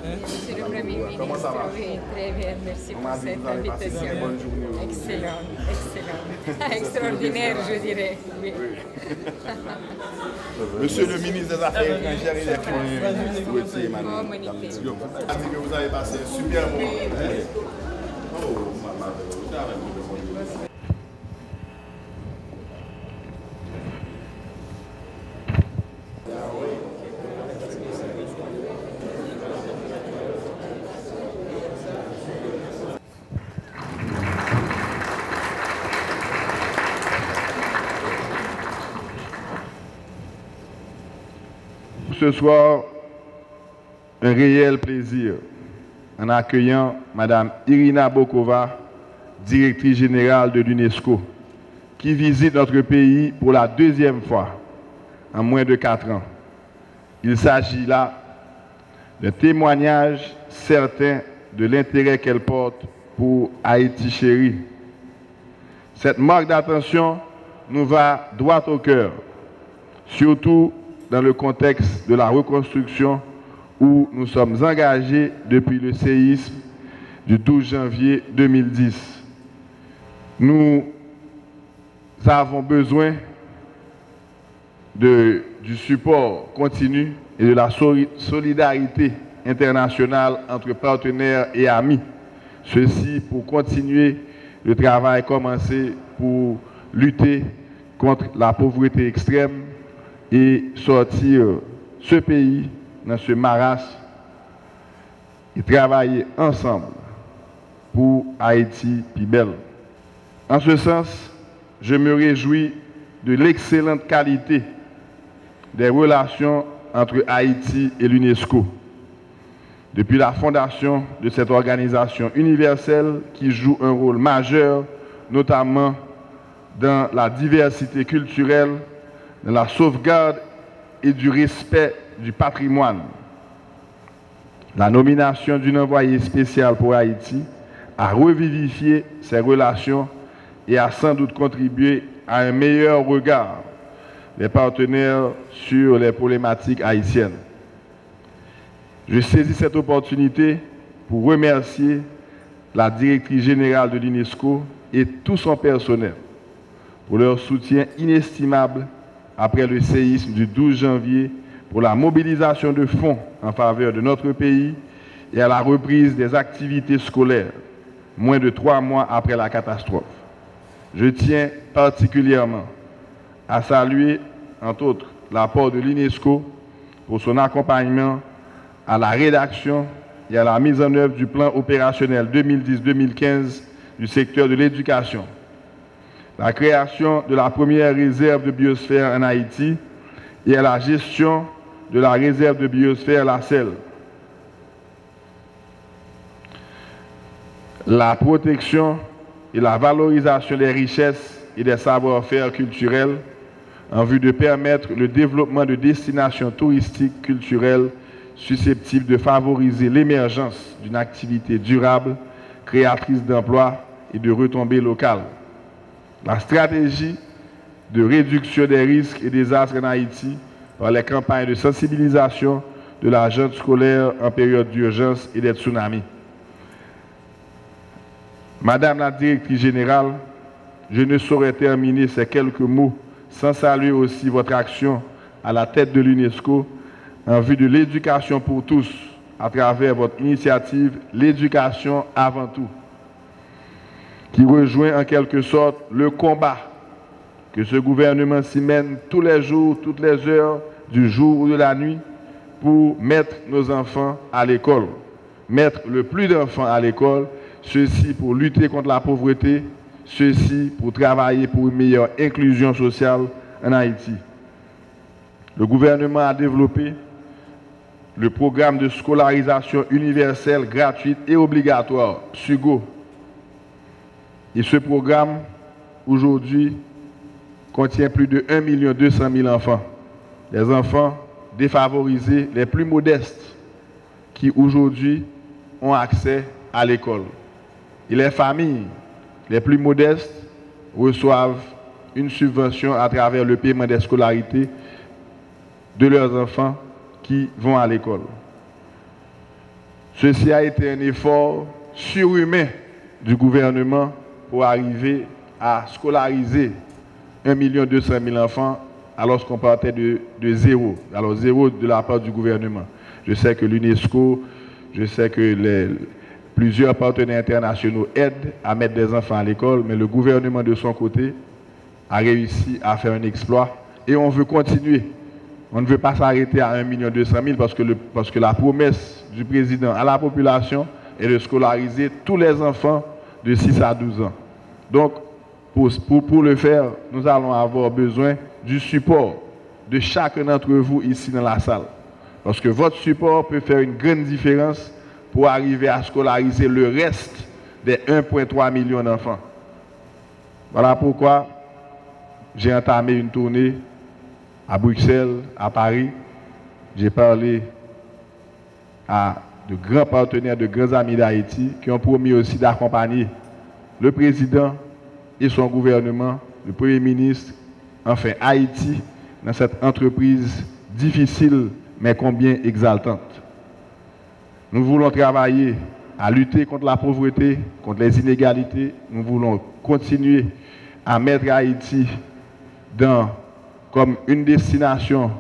Monsieur le Premier ministre, oui, très bien, merci pour cette invitation. Excellent, excellent, extraordinaire, je dirais. Oui. Monsieur le ministre des Affaires étrangères et des Premiers ministres, Oh, magnifique. a dit que vous avez passé un super moment. Oh, maman. Ce soir, un réel plaisir en accueillant Mme Irina Bokova, directrice générale de l'UNESCO, qui visite notre pays pour la deuxième fois en moins de 4 ans. Il s'agit là d'un témoignage certain de l'intérêt qu'elle porte pour Haïti chéri. Cette marque d'attention nous va droit au cœur, surtout dans le contexte de la reconstruction où nous sommes engagés depuis le séisme du 12 janvier 2010. Nous avons besoin du support continu et de la solidarité internationale entre partenaires et amis. Ceci pour continuer le travail commencé pour lutter contre la pauvreté extrême et sortir ce pays dans ce marasme et travailler ensemble pour Haïti plus belle. En ce sens, je me réjouis de l'excellente qualité des relations entre Haïti et l'UNESCO. Depuis la fondation de cette organisation universelle qui joue un rôle majeur, notamment dans la diversité culturelle, dans la sauvegarde et du respect du patrimoine. La nomination d'un envoyé spécial pour Haïti a revivifié ces relations et a sans doute contribué à un meilleur regard des partenaires sur les problématiques haïtiennes. Je saisis cette opportunité pour remercier la directrice générale de l'UNESCO et tout son personnel pour leur soutien inestimable après le séisme du 12 janvier pour la mobilisation de fonds en faveur de notre pays et à la reprise des activités scolaires, moins de 3 mois après la catastrophe. Je tiens particulièrement à saluer, entre autres, l'apport de l'UNESCO pour son accompagnement à la rédaction et à la mise en œuvre du plan opérationnel 2010-2015 du secteur de l'éducation, la création de la première réserve de biosphère en Haïti et à la gestion de la réserve de biosphère La Selle, la protection et la valorisation des richesses et des savoir-faire culturels en vue de permettre le développement de destinations touristiques culturelles susceptibles de favoriser l'émergence d'une activité durable, créatrice d'emplois et de retombées locales. La stratégie de réduction des risques et des désastres en Haïti par les campagnes de sensibilisation de la junte scolaire en période d'urgence et des tsunamis. Madame la directrice générale, je ne saurais terminer ces quelques mots sans saluer aussi votre action à la tête de l'UNESCO en vue de l'éducation pour tous à travers votre initiative « L'éducation avant tout », qui rejoint en quelque sorte le combat que ce gouvernement s'y mène tous les jours, toutes les heures, du jour ou de la nuit, pour mettre nos enfants à l'école, mettre le plus d'enfants à l'école, ceci pour lutter contre la pauvreté, ceci pour travailler pour une meilleure inclusion sociale en Haïti. Le gouvernement a développé le programme de scolarisation universelle, gratuite et obligatoire, SUGO. Et ce programme, aujourd'hui, contient plus de 1 200 000 enfants. Les enfants défavorisés, les plus modestes, qui aujourd'hui ont accès à l'école. Et les familles les plus modestes reçoivent une subvention à travers le paiement des scolarités de leurs enfants qui vont à l'école. Ceci a été un effort surhumain du gouvernement pour arriver à scolariser 1 200 000 enfants alors qu'on partait de zéro. Alors zéro de la part du gouvernement. Je sais que l'UNESCO, je sais que plusieurs partenaires internationaux aident à mettre des enfants à l'école, mais le gouvernement de son côté a réussi à faire un exploit et on veut continuer. On ne veut pas s'arrêter à 1 200 000 parce que la promesse du président à la population est de scolariser tous les enfants de 6 à 12 ans. Donc, pour le faire, nous allons avoir besoin du support de chacun d'entre vous ici dans la salle. Parce que votre support peut faire une grande différence pour arriver à scolariser le reste des 1,3 million d'enfants. Voilà pourquoi j'ai entamé une tournée à Bruxelles, à Paris. J'ai parlé à de grands partenaires, de grands amis d'Haïti qui ont promis aussi d'accompagner le président et son gouvernement, le Premier ministre, enfin Haïti, dans cette entreprise difficile mais combien exaltante. Nous voulons travailler à lutter contre la pauvreté, contre les inégalités. Nous voulons continuer à mettre Haïti comme une destination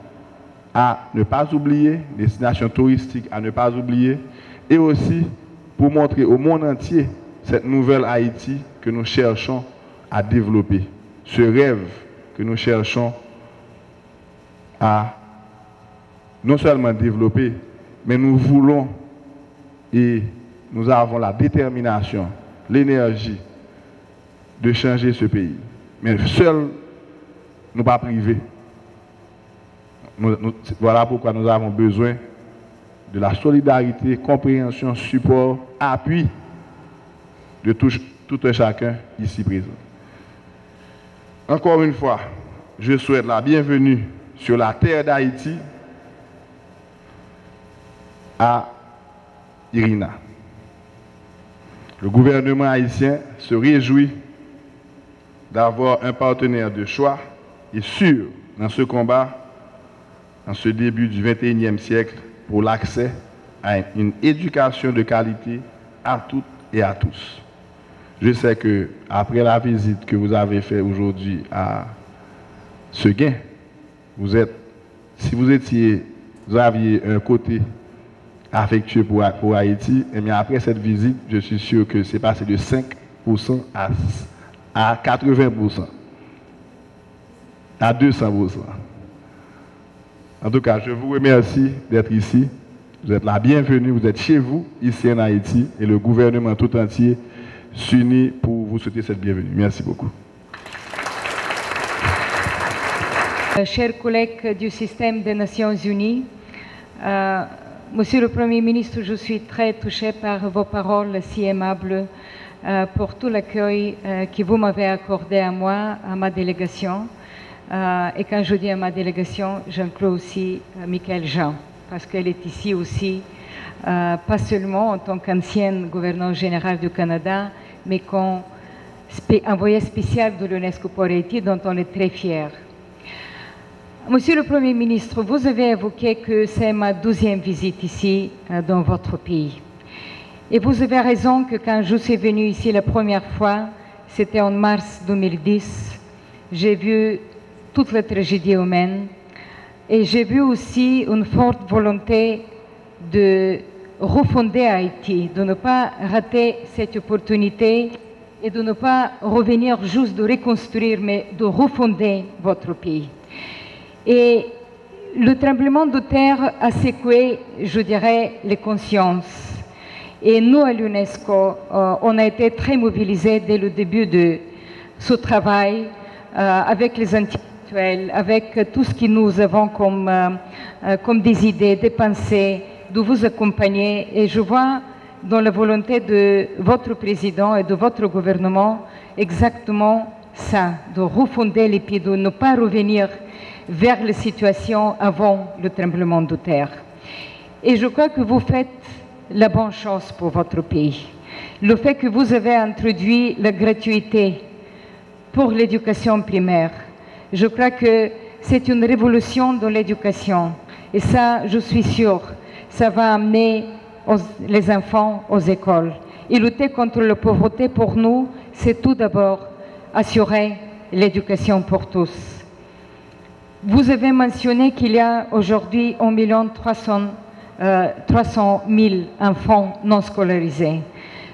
à ne pas oublier, destination touristique à ne pas oublier, et aussi pour montrer au monde entier cette nouvelle Haïti que nous cherchons à développer, ce rêve que nous cherchons à non seulement développer, mais nous voulons et nous avons la détermination, l'énergie de changer ce pays. Mais seuls, nous pas privés. Voilà pourquoi nous avons besoin de la solidarité, compréhension, support, appui de tout un chacun ici présent. Encore une fois, je souhaite la bienvenue sur la terre d'Haïti à Irina. Le gouvernement haïtien se réjouit d'avoir un partenaire de choix et sûr dans ce combat, en ce début du XXIe siècle, pour l'accès à une éducation de qualité à toutes et à tous. Je sais que après la visite que vous avez faite aujourd'hui à Seguin, si vous aviez un côté affectueux pour Haïti, et bien après cette visite, je suis sûr que c'est passé de 5% à 80%, à 200%. En tout cas, je vous remercie d'être ici. Vous êtes la bienvenue, vous êtes chez vous, ici en Haïti, et le gouvernement tout entier s'unit pour vous souhaiter cette bienvenue. Merci beaucoup. Chers collègues du système des Nations Unies, Monsieur le Premier ministre, je suis très touchée par vos paroles si aimables pour tout l'accueil que vous m'avez accordé à moi, à ma délégation. Et quand je dis à ma délégation, j'inclus aussi Michaëlle Jean, parce qu'elle est ici aussi, pas seulement en tant qu'ancienne gouverneure générale du Canada, mais comme envoyée spéciale de l'UNESCO pour Haïti, dont on est très fiers. Monsieur le Premier ministre, vous avez évoqué que c'est ma 12e visite ici dans votre pays. Et vous avez raison que quand je suis venue ici la première fois, c'était en mars 2010, j'ai vu toute la tragédie humaine et j'ai vu aussi une forte volonté de refonder Haïti, de ne pas rater cette opportunité et de ne pas revenir juste de reconstruire, mais de refonder votre pays. Et le tremblement de terre a secoué, je dirais, les consciences. Et nous, à l'UNESCO, on a été très mobilisés dès le début de ce travail avec les intellectuels, avec tout ce que nous avons comme des idées, des pensées, de vous accompagner et je vois dans la volonté de votre président et de votre gouvernement exactement ça, de refonder les pays, de ne pas revenir vers la situation avant le tremblement de terre. Et je crois que vous faites la bonne chose pour votre pays. Le fait que vous avez introduit la gratuité pour l'éducation primaire, je crois que c'est une révolution dans l'éducation. Et ça, je suis sûre, ça va amener les enfants aux écoles. Et lutter contre la pauvreté, pour nous, c'est tout d'abord assurer l'éducation pour tous. Vous avez mentionné qu'il y a aujourd'hui 1,3 million enfants non scolarisés.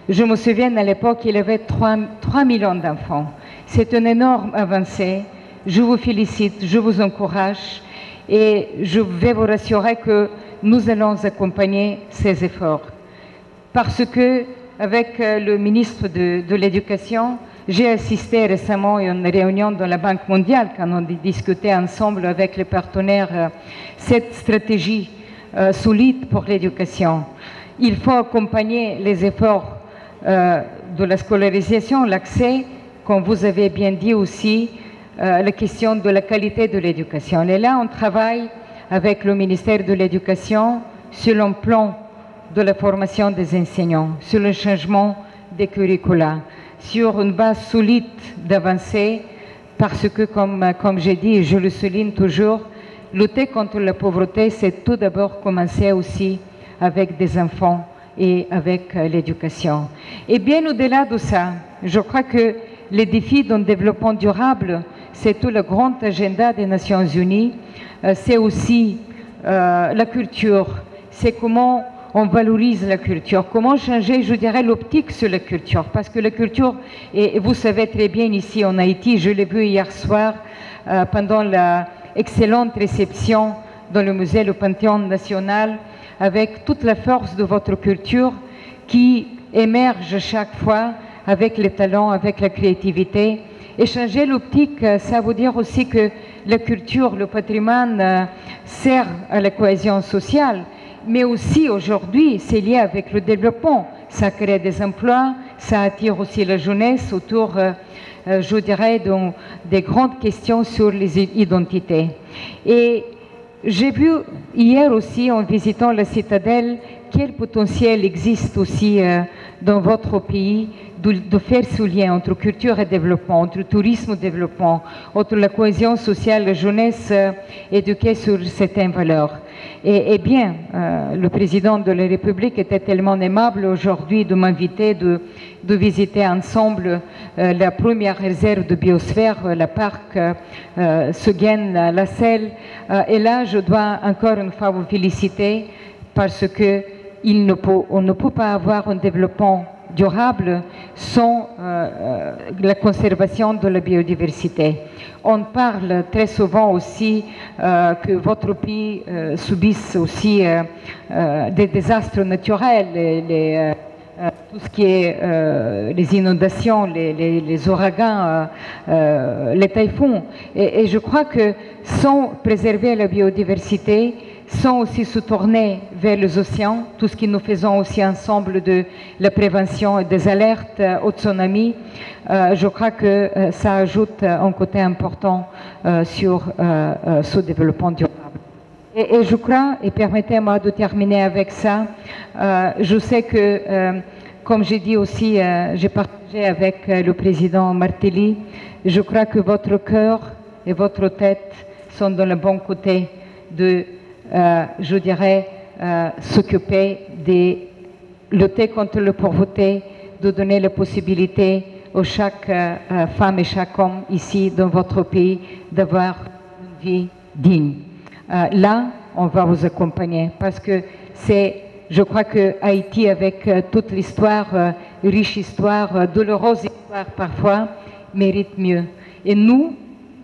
Je me souviens à l'époque, il y avait 3 millions d'enfants. C'est une énorme avancée. Je vous félicite, je vous encourage et je vais vous rassurer que nous allons accompagner ces efforts. Parce que, avec le ministre de l'Éducation, j'ai assisté récemment à une réunion de la Banque mondiale quand on discutait ensemble avec les partenaires cette stratégie solide pour l'éducation. Il faut accompagner les efforts de la scolarisation, l'accès, comme vous avez bien dit aussi, la question de la qualité de l'éducation. Et là, on travaille avec le ministère de l'Éducation sur le plan de la formation des enseignants, sur le changement des curricula, sur une base solide d'avancée, parce que, comme j'ai dit et je le souligne toujours, lutter contre la pauvreté, c'est tout d'abord commencer aussi avec des enfants et avec l'éducation. Et bien au-delà de ça, je crois que les défis d'un développement durable, c'est tout le grand agenda des Nations Unies, c'est aussi la culture, c'est comment on valorise la culture, comment changer, je dirais, l'optique sur la culture, parce que la culture, et vous savez très bien ici en Haïti, je l'ai vu hier soir pendant la excellente réception dans le musée Le Panthéon National, avec toute la force de votre culture qui émerge chaque fois avec les talents, avec la créativité. Et changer l'optique, ça veut dire aussi que la culture, le patrimoine sert à la cohésion sociale, mais aussi aujourd'hui, c'est lié avec le développement. Ça crée des emplois, ça attire aussi la jeunesse autour, je dirais, des grandes questions sur les identités. Et j'ai vu hier aussi, en visitant la citadelle, quel potentiel existe aussi dans votre pays de faire ce lien entre culture et développement, entre tourisme et développement, entre la cohésion sociale, la jeunesse éduquée sur certaines valeurs. Et bien, le président de la République était tellement aimable aujourd'hui de m'inviter de visiter ensemble la première réserve de biosphère, la parc Seguin-La Selle. Et là, je dois encore une fois vous féliciter parce que on ne peut pas avoir un développement durable sans la conservation de la biodiversité. On parle très souvent aussi que votre pays subisse aussi des désastres naturels, tout ce qui est les inondations, les ouragans, les taifons. Et je crois que sans préserver la biodiversité, sans aussi se tourner vers les océans, tout ce que nous faisons aussi ensemble de la prévention et des alertes aux tsunamis, je crois que ça ajoute un côté important sur ce développement durable. Et je crois, et permettez-moi de terminer avec ça, je sais que, comme j'ai dit aussi, j'ai partagé avec le président Martelly, je crois que votre cœur et votre tête sont dans le bon côté de je dirais, s'occuper de lutter contre la pauvreté, de donner la possibilité à chaque femme et chaque homme ici dans votre pays d'avoir une vie digne. Là, on va vous accompagner parce que je crois que Haïti, avec toute l'histoire, riche histoire, douloureuse histoire parfois, mérite mieux. Et nous,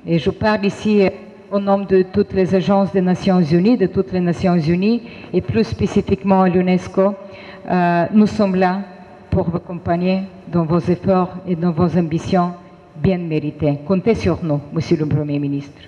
et je parle ici au nom de toutes les agences des Nations Unies, de toutes les Nations Unies, et plus spécifiquement à l'UNESCO, nous sommes là pour vous accompagner dans vos efforts et dans vos ambitions bien méritées. Comptez sur nous, Monsieur le Premier ministre.